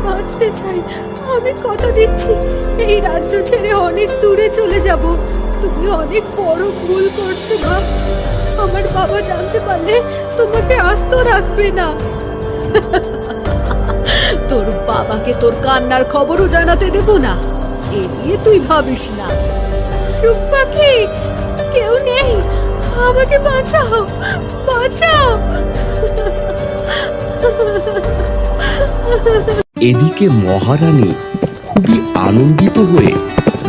বাঁচতে চাই। আমি কথা দিচ্ছি এই রাজ্য ছেড়ে অনেক দূরে চলে যাব। তুমি অনেক বড় ভুল করছো মা। আমার বাবা জানতে পারলে তোমাকে আস্ত রাখবে না। তোর বাবাকে তোর কান্নার খবরও জানাতে দেব না, এ নিয়ে তুই ভাবিস না। সুখ পাখি, কেউ নেই, আমাকে বাঁচাও, বাঁচাও। এদিকে মহারানী খুবই আনন্দিত হয়ে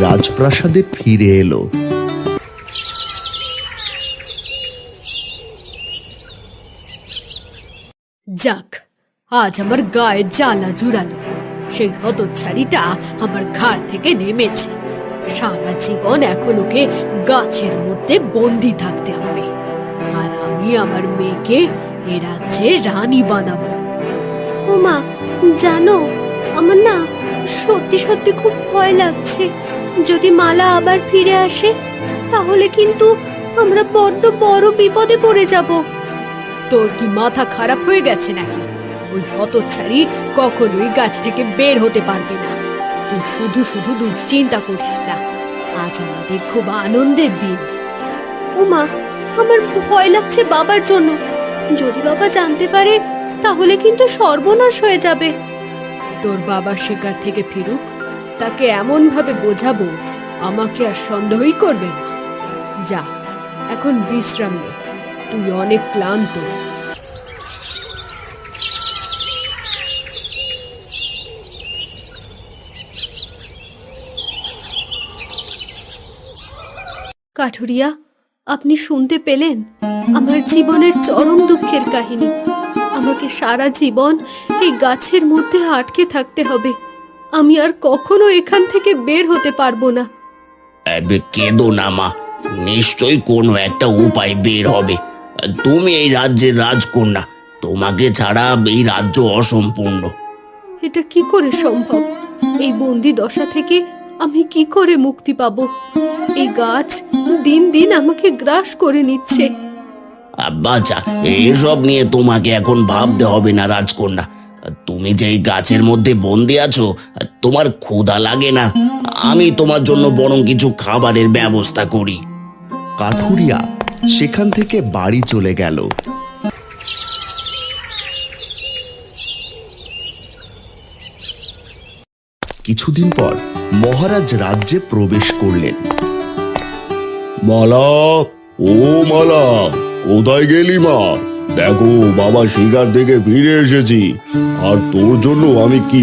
রাজপ্রাসাদে ফিরে এলো। যাক, আজ আমার গায়ে জ্বালা জুড়ালো। সেই হতচ্ছাড়িটা আমার ঘাড় থেকে নেমেছে। সারা জীবন এখন ওকে গাছের মধ্যে বন্দি থাকতে হবে, আর আমি আমার মেয়েকে এ রাজ্যে রানী বানাবো। ওমা, জানো আমার না সত্যি সত্যি খুব ভয় লাগছে। যদি মালা আবার ফিরে আসে তাহলে কিন্তু আমরা বড্ড বড় বিপদে পড়ে যাব। তোর কি মাথা খারাপ হয়ে গেছে নাকি? ওই হতচ্ছাড়ি কখনোই গাছ থেকে বের হতে পারবে না। তুই শুধু শুধু দুশ্চিন্তা করিস না। আজ আমাদের খুব আনন্দের দিন। ওমা, আমার ভয় লাগছে বাবার জন্য। যদি বাবা জানতে পারে তাহলে কিন্তু সর্বনাশ হয়ে যাবে। তোর বাবা শিকার থেকে ফিরুক, তাকে এমন ভাবে বোঝাবো আমাকে আর সন্দেহই করবে না। যা, এখন বিশ্রাম নে, তুই অনেক ক্লান্ত। কাঠুরিয়া, আপনি শুনতে পেলেন আমার জীবনের চরম দুঃখের কাহিনী। আমাকে সারা জীবন এই গাছের মধ্যে আটকে থাকতে হবে। আমি আর কখনো এখান থেকে বের হতে পারবো না। কেঁদো না মা, নিশ্চয়ই কোনো একটা উপায় বের হবে। তুমি এই রাজ্যের রাজকন্যা, তোমাকে ছাড়া এই রাজ্য অসম্পূর্ণ। এটা কি করে সম্ভব? এই বন্দি দশা থেকে আমি কি করে মুক্তি পাবো? এই গাছ দিন দিন আমাকে গ্রাস করে নিচ্ছে। বাচ্চা, এসব নিয়ে তোমাকে এখন ভাবতে হবে না রাজকন্যা। তুমি যে এই গাছের মধ্যে বন্দি আছো, তোমার ক্ষুধা লাগে না? আমি তোমার জন্য বরং কিছু খাবারের ব্যবস্থা করি। কাঠুরিয়া সেখান থেকে বাড়ি চলে গেল। কিছুদিন পর মহারাজ রাজ্যে প্রবেশ করলেন। মালা, ও মালা, কোথায় গেলি মা? দেখো, বাবা শিকার থেকে ফিরে এসেছি, আর তোর জন্য আমি কি